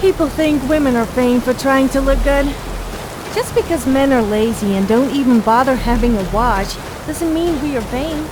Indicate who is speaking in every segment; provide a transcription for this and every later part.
Speaker 1: people think women are vain for trying to look good. Just because men are lazy and don't even bother having a watch doesn't mean we are vain.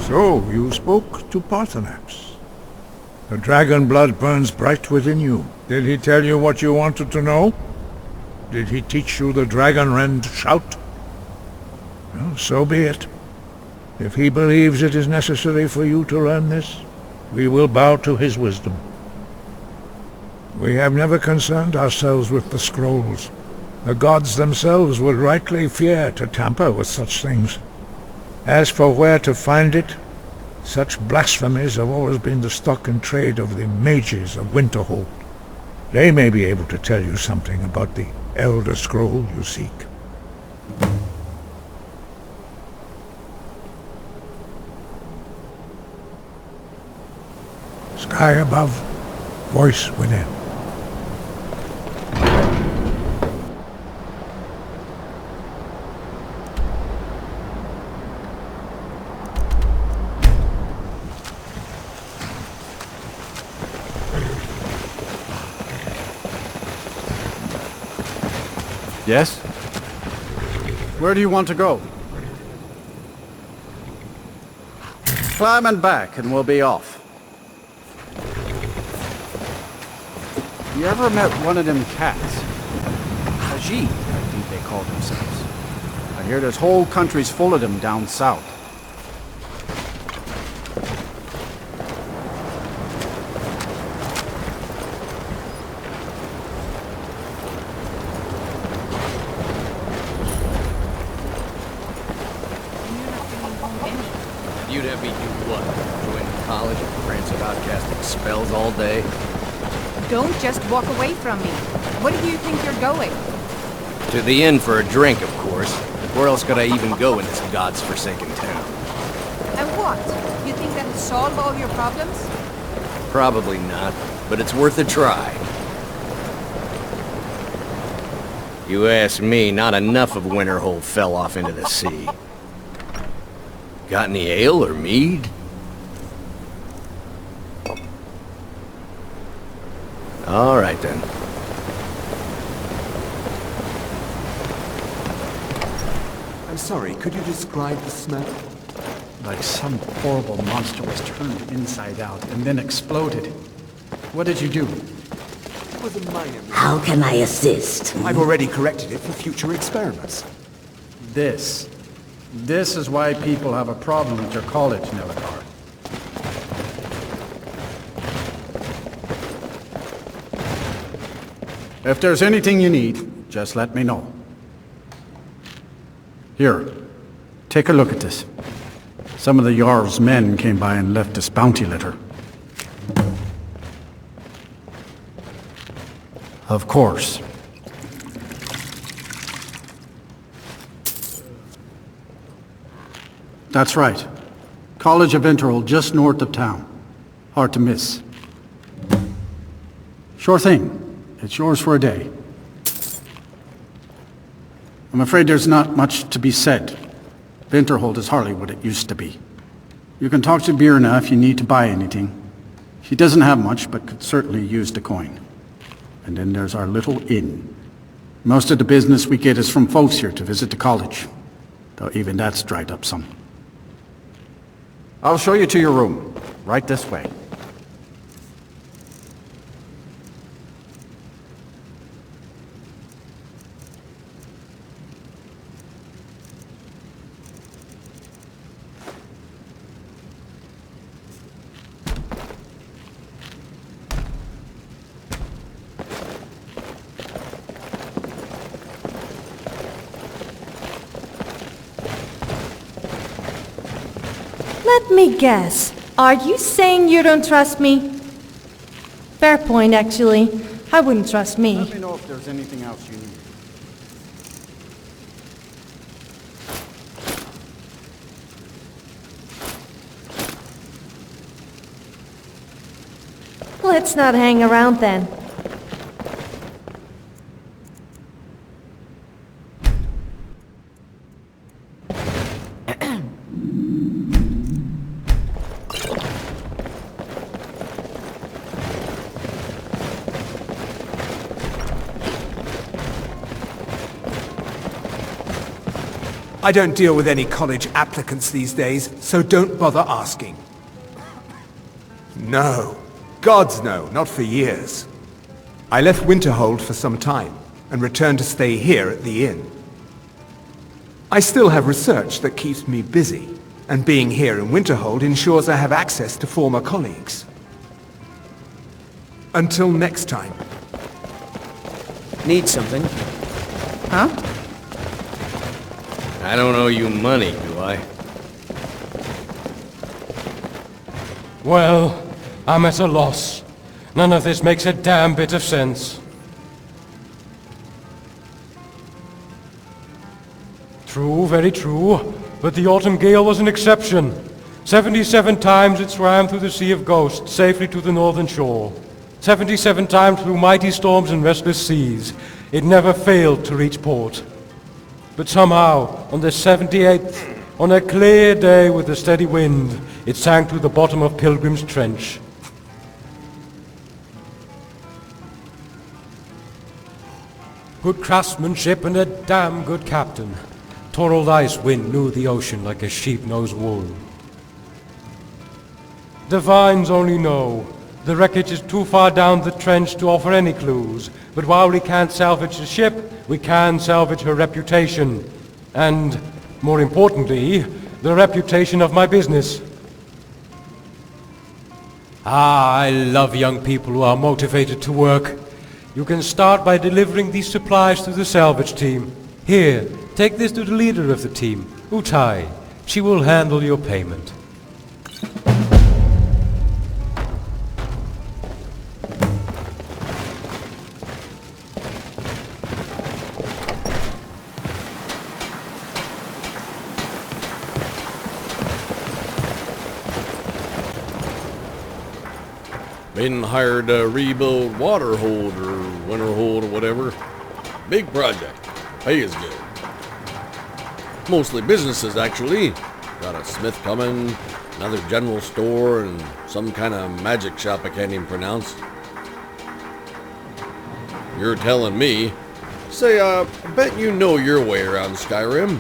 Speaker 2: So, you spoke to Parthenax. The dragon blood burns bright within you. Did he tell you what you wanted to know? Did he teach you the dragon rend shout? Well, so be it. If he believes it is necessary for you to learn this, we will bow to his wisdom. We have never concerned ourselves with the scrolls. The gods themselves would rightly fear to tamper with such things. As for where to find it, such blasphemies have always been the stock and trade of the mages of Winterhold. They may be able to tell you something about the Elder Scroll you seek. Sky above, voice within.
Speaker 3: Yes? Where do you want to go? Climb and back and we'll be off. You ever met one of them cats? Haji, I think they call themselves. I hear there's whole countries full of them down south.
Speaker 4: You'd have me do what? Join college and prance about casting spells all day?
Speaker 5: Don't just walk away from me. Where do you think you're going?
Speaker 4: To the inn for a drink, of course. Where else could I even go in this god's-forsaken town?
Speaker 5: And what? You think that'll solve all your problems?
Speaker 4: Probably not, but it's worth a try. You ask me, not enough of Winterhold fell off into the sea. Got any ale or mead? All right, then.
Speaker 6: I'm sorry, could you describe the smell?
Speaker 3: Like some horrible monster was turned inside out and then exploded. What did you do?
Speaker 6: It was a minor...
Speaker 7: How can I assist?
Speaker 6: I've already corrected it for future experiments.
Speaker 3: This is why people have a problem with your college, Nelagar. If there's anything you need, just let me know. Here, take a look at this. Some of the Jarl's men came by and left this bounty letter. Of course. That's right. College of Winterhold, just north of town. Hard to miss. Sure thing. It's yours for a day. I'm afraid there's not much to be said. Winterhold is hardly what it used to be. You can talk to Birna if you need to buy anything. She doesn't have much, but could certainly use the coin. And then there's our little inn. Most of the business we get is from folks here to visit the college. though even that's dried up some. I'll show you to your room. Right this way.
Speaker 1: Let me guess. Are you saying you don't trust me? Fair point, actually. I wouldn't trust me.
Speaker 3: Let me know if there's anything else you need.
Speaker 1: Let's not hang around then.
Speaker 6: I don't deal with any college applicants these days, so don't bother asking. No. Gods no, not for years. I left Winterhold for some time, and returned to stay here at the inn. I still have research that keeps me busy, and being here in Winterhold ensures I have access to former colleagues. Until next time.
Speaker 8: Need something?
Speaker 5: Huh?
Speaker 4: I don't owe you money, do I?
Speaker 9: Well, I'm at a loss. None of this makes a damn bit of sense. True, very true. But the autumn gale was an exception. 77 times it swam through the Sea of Ghosts, safely to the northern shore. 77 times through mighty storms and restless seas. It never failed to reach port. But somehow, on the 78th, on a clear day with a steady wind, it sank to the bottom of Pilgrim's Trench. Good craftsmanship and a damn good captain. Torald Icewind knew the ocean like a sheep knows wool. Divines only know. The wreckage is too far down the trench to offer any clues, but while we can't salvage the ship, we can salvage her reputation. And, more importantly, the reputation of my business. I love young people who are motivated to work. You can start by delivering these supplies to the salvage team. Here, take this to the leader of the team, Utai. She will handle your payment.
Speaker 4: Been hired to rebuild Waterhold or Winterhold or whatever. Big project. Pay is good. Mostly businesses, actually. Got a smith coming, another general store, and some kind of magic shop I can't even pronounce. You're telling me. Say, I bet you know your way around Skyrim.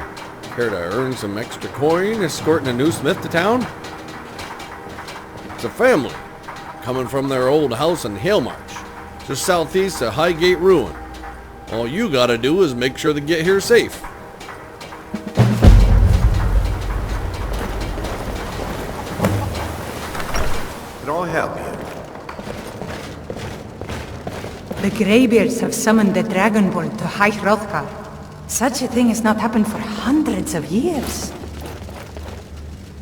Speaker 4: Care to earn some extra coin escorting a new smith to town? It's a family. Coming from their old house in Halemarch, just southeast of Highgate Ruin. All you gotta do is make sure they get here safe.
Speaker 6: Can I help you?
Speaker 5: The Greybeards have summoned the Dragonborn to High Hrothgar. Such a thing has not happened for hundreds of years.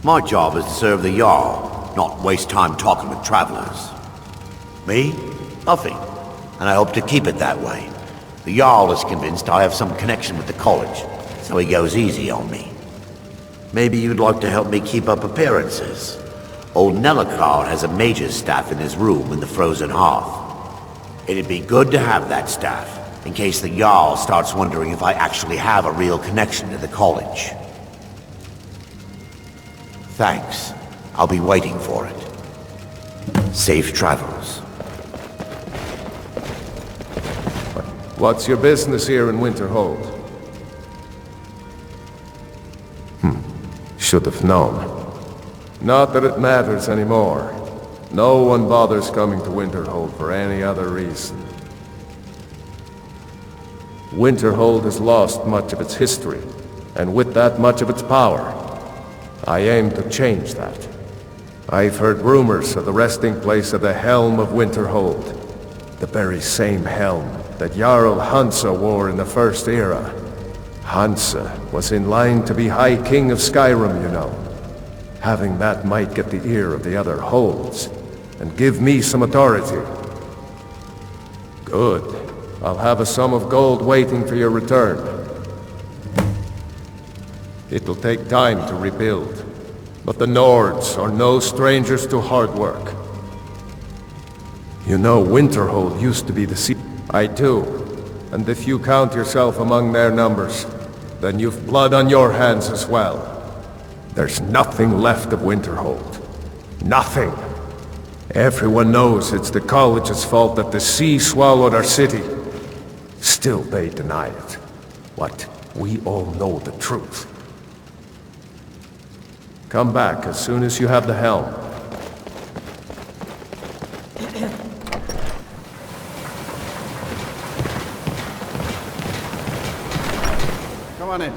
Speaker 10: My job is to serve the Jarl, not waste time talking with travelers. Me? Nothing. And I hope to keep it that way. The Jarl is convinced I have some connection with the college, so he goes easy on me. Maybe you'd like to help me keep up appearances. Old Nellicard has a mage's staff in his room in the frozen hearth. It'd be good to have that staff, in case the Jarl starts wondering if I actually have a real connection to the college. Thanks. I'll be waiting for it. Safe travels.
Speaker 11: What's your business here in Winterhold?
Speaker 8: Should have known. Not that it matters anymore. No one bothers coming to Winterhold for any other reason. Winterhold has lost much of its history, and with that much of its power. I aim to change that. I've heard rumors of the resting place of the Helm of Winterhold. The very same helm that Jarl Hansa wore in the First Era. Hansa was in line to be High King of Skyrim, you know. Having that might get the ear of the other holds, and give me some authority. Good. I'll have a sum of gold waiting for your return. It'll take time to rebuild, but the Nords are no strangers to hard work. You know Winterhold used to be the sea. I do, and if you count yourself among their numbers, then you've blood on your hands as well. There's nothing left of Winterhold. Nothing. Everyone knows it's the college's fault that the sea swallowed our city. Still they deny it. What? We all know the truth. Come back as soon as you have the helm.
Speaker 3: Come on in.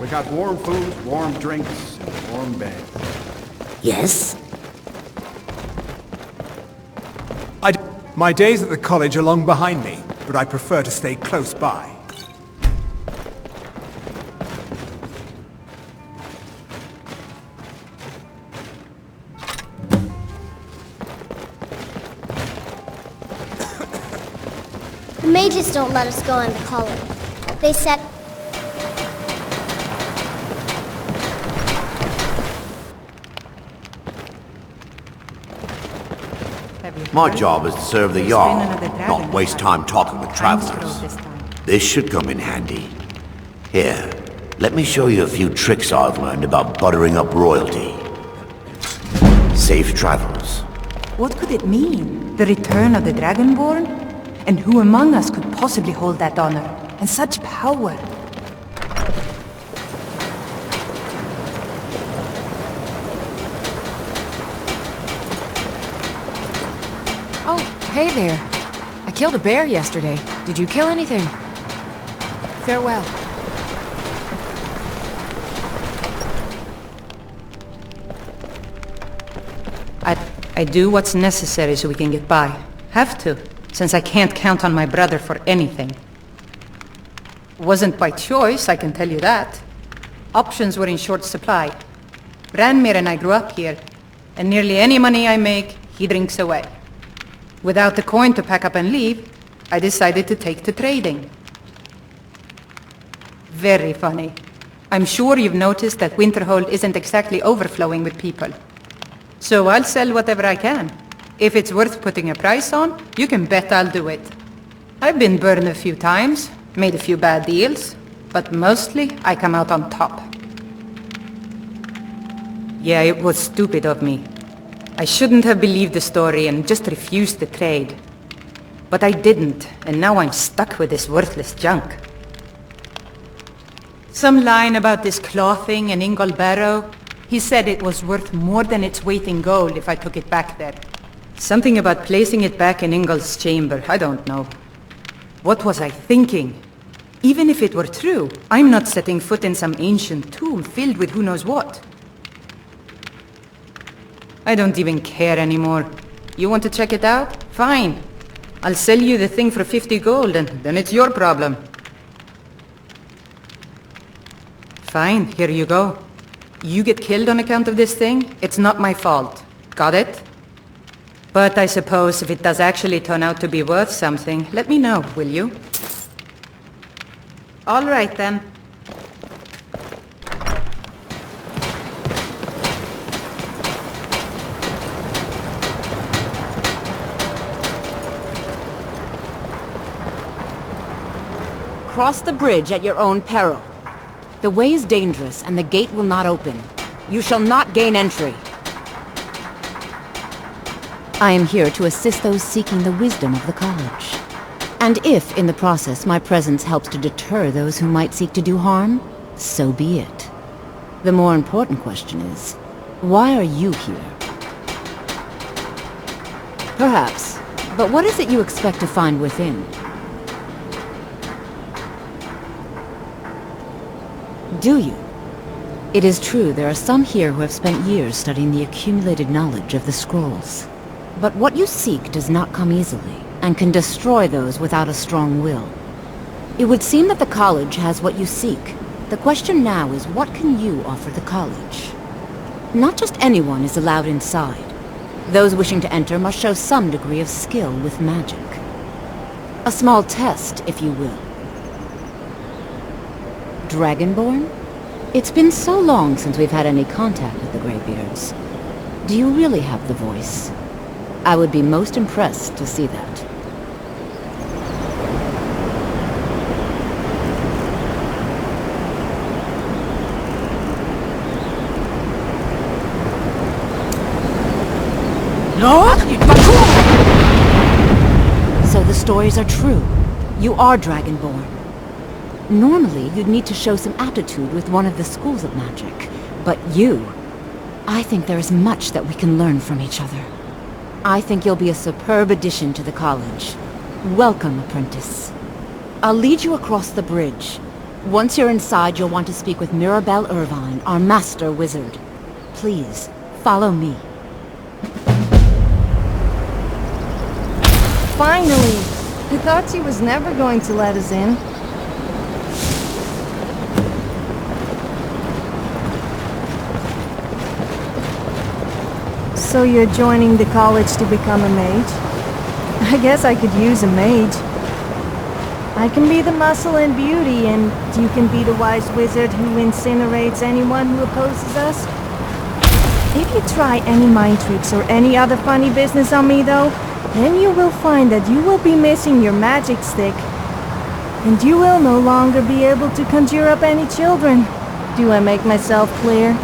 Speaker 3: We got warm food, warm drinks, and a warm bed.
Speaker 7: Yes?
Speaker 6: My days at the college are long behind me, but I prefer to stay close by.
Speaker 11: The mages don't let us go into college. They said...
Speaker 10: My job is to serve the Jarl, not waste time talking with travelers. This should come in handy. Here, let me show you a few tricks I've learned about buttering up royalty. Safe travels.
Speaker 5: What could it mean? The return of the Dragonborn? And who among us could possibly hold that honor? And such power?
Speaker 12: Hey there. I killed a bear yesterday. Did you kill anything? Farewell.
Speaker 5: I do what's necessary so we can get by. Have to, since I can't count on my brother for anything. Wasn't by choice, I can tell you that. Options were in short supply. Branmir and I grew up here, and nearly any money I make, he drinks away. Without the coin to pack up and leave, I decided to take to trading. Very funny. I'm sure you've noticed that Winterhold isn't exactly overflowing with people. So I'll sell whatever I can. If it's worth putting a price on, you can bet I'll do it. I've been burned a few times, made a few bad deals, but mostly I come out on top. Yeah, it was stupid of me. I shouldn't have believed the story and just refused the trade. But I didn't, and now I'm stuck with this worthless junk. Some line about this clothing in Ingol Barrow. He said it was worth more than its weight in gold if I took it back there. Something about placing it back in Ingol's chamber, I don't know. What was I thinking? Even if it were true, I'm not setting foot in some ancient tomb filled with who knows what. I don't even care anymore. You want to check it out? Fine. I'll sell you the thing for 50 gold and then it's your problem. Fine, here you go. You get killed on account of this thing, it's not my fault. Got it? But I suppose if it does actually turn out to be worth something, let me know, will you? All right then.
Speaker 12: Cross the bridge at your own peril. The way is dangerous, and the gate will not open. You shall not gain entry. I am here to assist those seeking the wisdom of the college. And if, in the process, my presence helps to deter those who might seek to do harm, so be it. The more important question is, why are you here? Perhaps, but what is it you expect to find within? Do you? It is true there are some here who have spent years studying the accumulated knowledge of the scrolls. But what you seek does not come easily, and can destroy those without a strong will. It would seem that the college has what you seek. The question now is, what can you offer the college? Not just anyone is allowed inside. Those wishing to enter must show some degree of skill with magic. A small test, if you will. Dragonborn? It's been so long since we've had any contact with the Greybeards. Do you really have the voice? I would be most impressed to see that. So the stories are true. You are Dragonborn. Normally, you'd need to show some aptitude with one of the schools of magic. But you... I think there is much that we can learn from each other. I think you'll be a superb addition to the college. Welcome, apprentice. I'll lead you across the bridge. Once you're inside, you'll want to speak with Mirabelle Irvine, our master wizard. Please, follow me.
Speaker 1: Finally! I thought she was never going to let us in. So you're joining the college to become a mage? I guess I could use a mage. I can be the muscle and beauty, and you can be the wise wizard who incinerates anyone who opposes us. If you try any mind tricks or any other funny business on me, though, then you will find that you will be missing your magic stick. And you will no longer be able to conjure up any children. Do I make myself clear?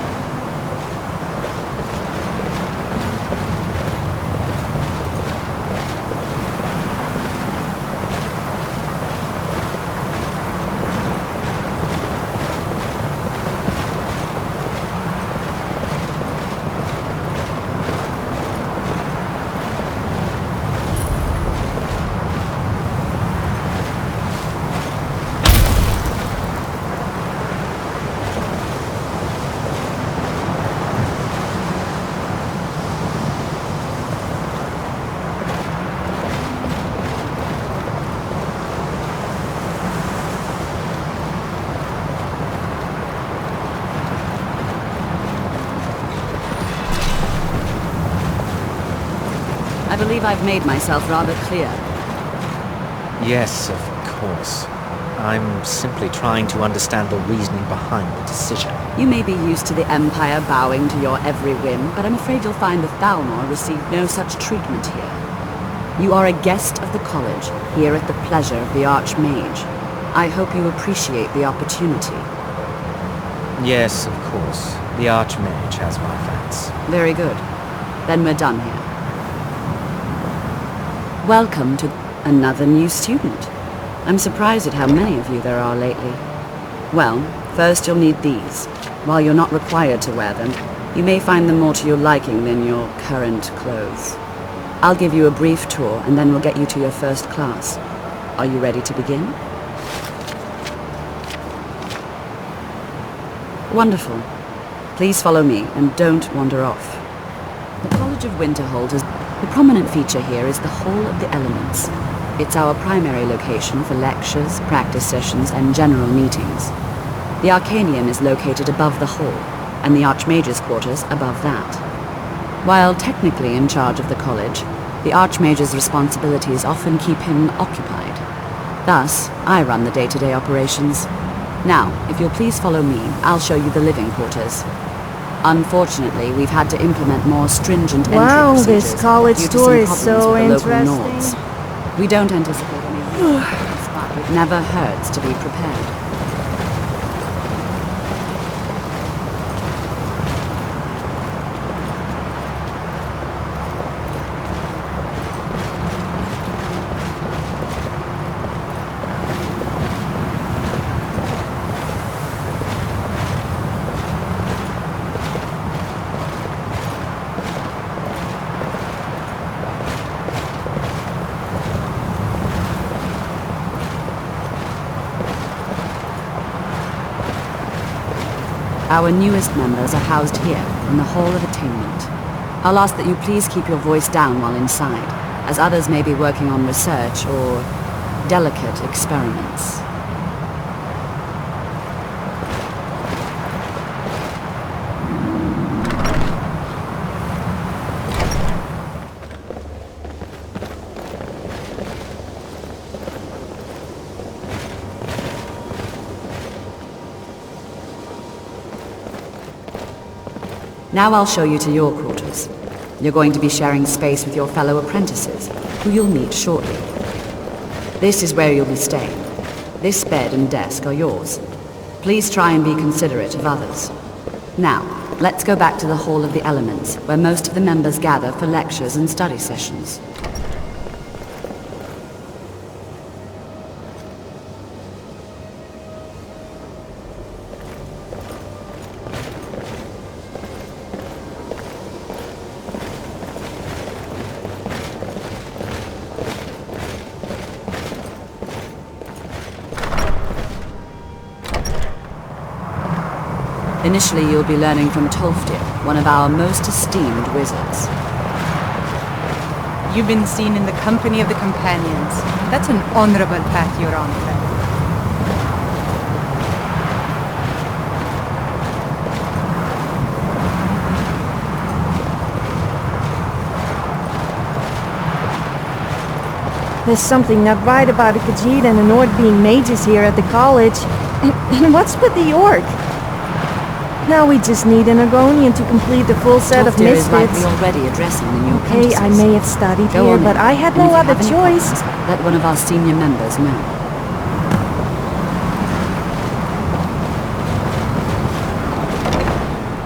Speaker 12: I believe I've made myself rather clear.
Speaker 13: Yes, of course. I'm simply trying to understand the reasoning behind the decision.
Speaker 12: You may be used to the Empire bowing to your every whim, but I'm afraid you'll find the Thalmor received no such treatment here. You are a guest of the college, here at the pleasure of the Archmage. I hope you appreciate the opportunity.
Speaker 13: Yes, of course. The Archmage has my thanks.
Speaker 12: Very good. Then we're done here. Welcome to another new student. I'm surprised at how many of you there are lately. Well, first you'll need these. While you're not required to wear them, you may find them more to your liking than your current clothes. I'll give you a brief tour, and then we'll get you to your first class. Are you ready to begin? Wonderful. Please follow me, and don't wander off. The College of Winterhold is... The prominent feature here is the Hall of the Elements. It's our primary location for lectures, practice sessions, and general meetings. The Arcanium is located above the hall, and the Archmage's quarters above that. While technically in charge of the college, the Archmage's responsibilities often keep him occupied. Thus, I run the day-to-day operations. Now, if you'll please follow me, I'll show you the living quarters. Unfortunately, we've had to implement more stringent entry procedures
Speaker 1: this college
Speaker 12: due to
Speaker 1: tour
Speaker 12: some
Speaker 1: is so
Speaker 12: problems with the local
Speaker 1: interesting.
Speaker 12: Nords. We don't anticipate any real problems, but it never hurts to be prepared. Our newest members are housed here, in the Hall of Attainment. I'll ask that you please keep your voice down while inside, as others may be working on research or delicate experiments. Now I'll show you to your quarters. You're going to be sharing space with your fellow apprentices, who you'll meet shortly. This is where you'll be staying. This bed and desk are yours. Please try and be considerate of others. Now, let's go back to the Hall of the Elements, where most of the members gather for lectures and study sessions. Initially, you'll be learning from Tolfdir, one of our most esteemed wizards.
Speaker 5: You've been seen in the company of the companions. That's an honorable path you're on, friend.
Speaker 1: There's something not right about a Khajiit and an Orc being mages here at the college. And what's with the Orc? Now we just need an Argonian to complete the full set of
Speaker 12: Tolfdir is likely
Speaker 1: misfits.
Speaker 12: already addressing the new
Speaker 1: Okay, I
Speaker 12: apprentices.
Speaker 1: may have studied
Speaker 12: Go
Speaker 1: here,
Speaker 12: on
Speaker 1: but
Speaker 12: in.
Speaker 1: I had
Speaker 12: And
Speaker 1: no
Speaker 12: if you
Speaker 1: other
Speaker 12: have any
Speaker 1: choice.
Speaker 12: problems, let one of our senior members know.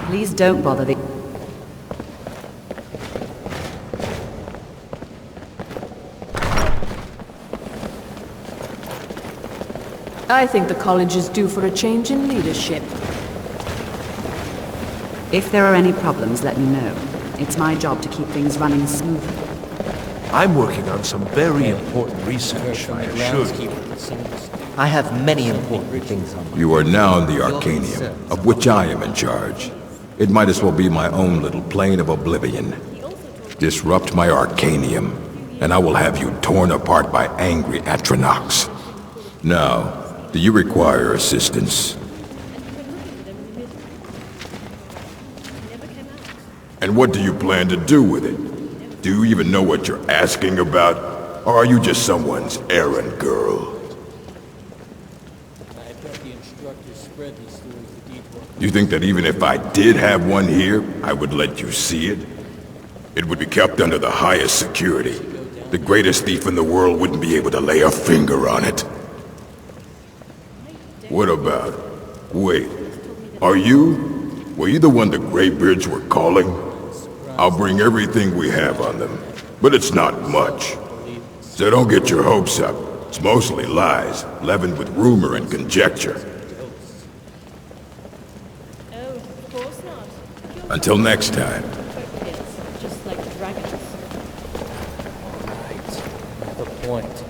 Speaker 12: Please don't bother the...
Speaker 14: I think the college is due for a change in leadership.
Speaker 12: If there are any problems, let me know. It's my job to keep things running smoothly.
Speaker 15: I'm working on some very important research, I assure you.
Speaker 13: I have many important things on my
Speaker 16: You are now in the Arcanium, of which I am in charge. It might as well be my own little plane of oblivion. Disrupt my Arcanium, and I will have you torn apart by angry Atronachs. Now, do you require assistance? And what do you plan to do with it? Do you even know what you're asking about? Or are you just someone's errand girl? You think that even if I did have one here, I would let you see it? It would be kept under the highest security. The greatest thief in the world wouldn't be able to lay a finger on it. What about? Wait, were you the one the Greybeards were calling? I'll bring everything we have on them, but it's not much. So don't get your hopes up. It's mostly lies, leavened with rumor and conjecture. Until next time.
Speaker 14: Just like dragons.
Speaker 13: Right. The point.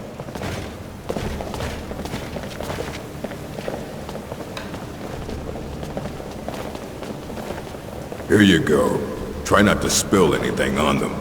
Speaker 16: Here you go. Try not to spill anything on them.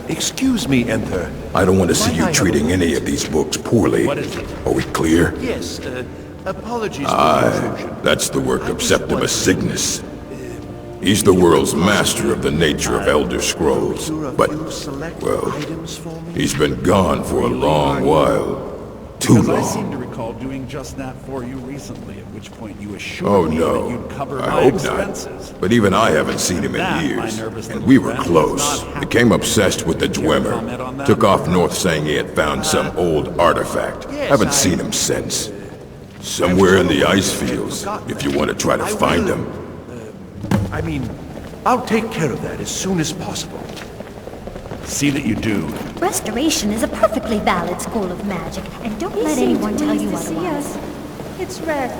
Speaker 15: Excuse me, Enter.
Speaker 16: I don't want to see you treating any of these books poorly.
Speaker 15: What is it?
Speaker 16: Are we clear?
Speaker 15: Yes, apologies for the confusion.
Speaker 16: That's the work of Septimus Cygnus. He's the world's master of the nature of Elder Scrolls, but, well, he's been gone for a long while. Too
Speaker 17: Because I
Speaker 16: long.
Speaker 17: seem to recall doing just that for you recently, at which point you assured me that
Speaker 16: Oh
Speaker 17: you'd cover
Speaker 16: no,
Speaker 17: my
Speaker 16: I hope
Speaker 17: expenses.
Speaker 16: not. But even I haven't seen him
Speaker 17: That,
Speaker 16: in
Speaker 17: my
Speaker 16: years,
Speaker 17: nervous
Speaker 16: and
Speaker 17: little
Speaker 16: we were
Speaker 17: friend,
Speaker 16: close.
Speaker 17: was not
Speaker 16: Became obsessed with the Dwemer.
Speaker 17: comment on that?
Speaker 16: Took off north saying he had found some old artifact. Haven't seen him since. Somewhere in the ice fields, if you want to try to find him.
Speaker 15: I mean, I'll take care of that as soon as possible.
Speaker 17: See that you do.
Speaker 11: Restoration is a perfectly valid school of magic, and don't let anyone tell you
Speaker 1: to see
Speaker 11: otherwise.
Speaker 1: us. It's Red.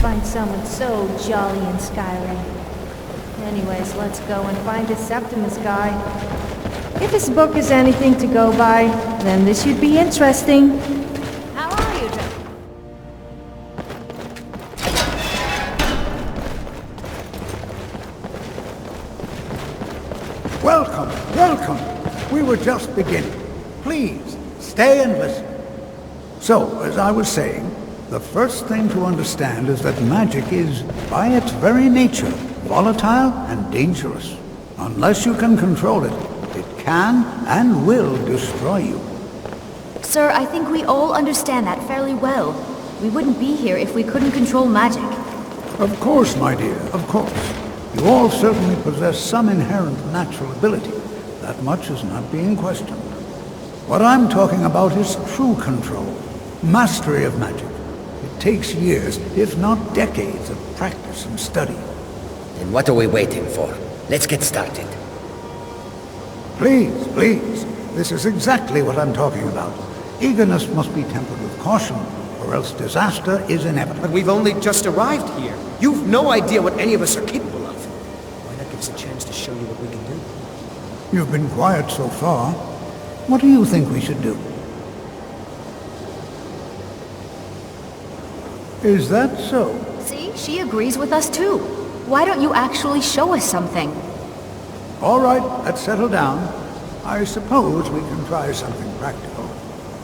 Speaker 1: find someone so jolly in Skyrim. Anyways, let's go and find this Septimus guy. If his book is anything to go by, then this should be interesting.
Speaker 18: How are you, Jack?
Speaker 19: Welcome, welcome. We were just beginning. Please, stay and listen. So, as I was saying, the first thing to understand is that magic is, by its very nature, volatile and dangerous. Unless you can control it, it can and will destroy you.
Speaker 18: Sir, I think we all understand that fairly well. We wouldn't be here if we couldn't control magic.
Speaker 19: Of course, my dear, of course. You all certainly possess some inherent natural ability. That much is not being questioned. What I'm talking about is true control, mastery of magic. It takes years, if not decades, of practice and study.
Speaker 7: Then what are we waiting for? Let's get started.
Speaker 19: Please, please. This is exactly what I'm talking about. Eagerness must be tempered with caution, or else disaster is inevitable.
Speaker 20: But we've only just arrived here. You've no idea what any of us are capable of. Why not give us a chance to show you what we can do?
Speaker 19: You've been quiet so far. What do you think we should do? Is that so?
Speaker 18: See, she agrees with us too. Why don't you actually show us something?
Speaker 19: All right, let's settle down. I suppose we can try something practical.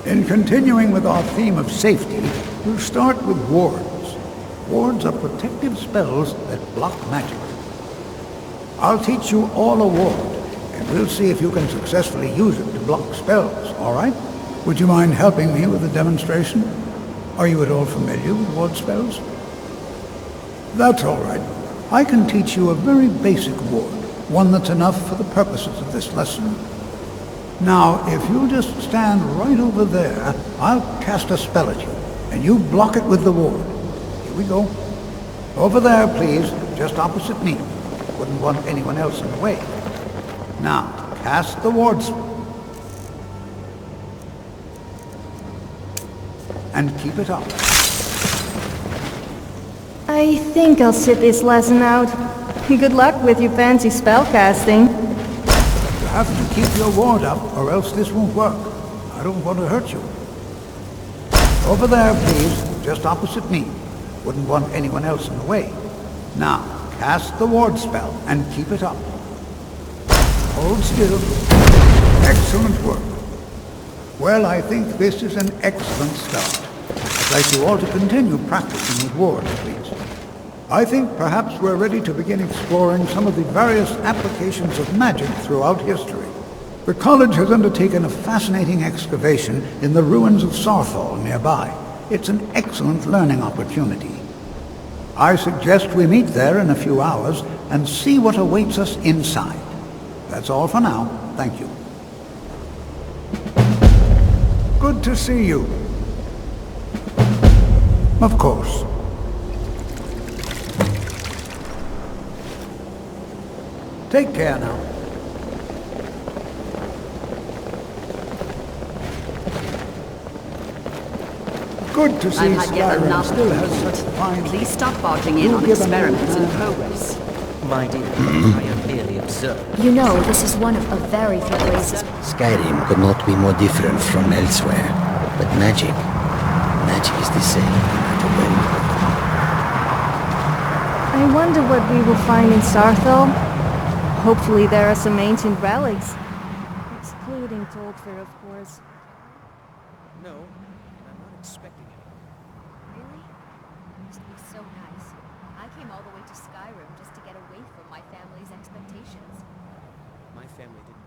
Speaker 19: In continuing with our theme of safety, we'll start with wards. Wards are protective spells that block magic. I'll teach you all a ward, and we'll see if you can successfully use it to block spells, all right? Would you mind helping me with the demonstration? Are you at all familiar with ward spells? That's all right. I can teach you a very basic ward, one that's enough for the purposes of this lesson. Now, if you just stand right over there, I'll cast a spell at you, and you block it with the ward. Here we go. Over there, please, just opposite me. Wouldn't want anyone else in the way. Now, cast the ward spell. And keep it up.
Speaker 1: I think I'll sit this lesson out. Good luck with your fancy spellcasting.
Speaker 19: You have to keep your ward up, or else this won't work. I don't want to hurt you. Over there, please, just opposite me. Wouldn't want anyone else in the way. Now, cast the ward spell, and keep it up. Hold still. Excellent work. Well, I think this is an excellent start. I'd like you all to continue practicing with wards, please. I think perhaps we're ready to begin exploring some of the various applications of magic throughout history. The college has undertaken a fascinating excavation in the ruins of Sarthal nearby. It's an excellent learning opportunity. I suggest we meet there in a few hours and see what awaits us inside. That's all for now. Thank you. Good to see you. Of course. Take care now. Good to see
Speaker 12: I've had yet
Speaker 19: Skyrim
Speaker 12: enough
Speaker 19: still
Speaker 12: of
Speaker 19: has
Speaker 12: you.
Speaker 19: such fine...
Speaker 12: Please stop barging in on
Speaker 19: You'll give an
Speaker 12: experiments
Speaker 19: old
Speaker 12: in
Speaker 19: man-
Speaker 12: progress.
Speaker 13: My dear, I am merely observing.
Speaker 18: You know, this is one of a very few places.
Speaker 7: Skyrim could not be more different from elsewhere. But magic is the same no matter where you go.
Speaker 1: I wonder what we will find in Sarthal. Hopefully there are some ancient relics. Excluding Tolkver, of course.
Speaker 20: No, I'm not expecting it.
Speaker 18: Really? It must be so nice. I came all the way to Skyrim just to get away from my family's expectations.
Speaker 20: My family didn't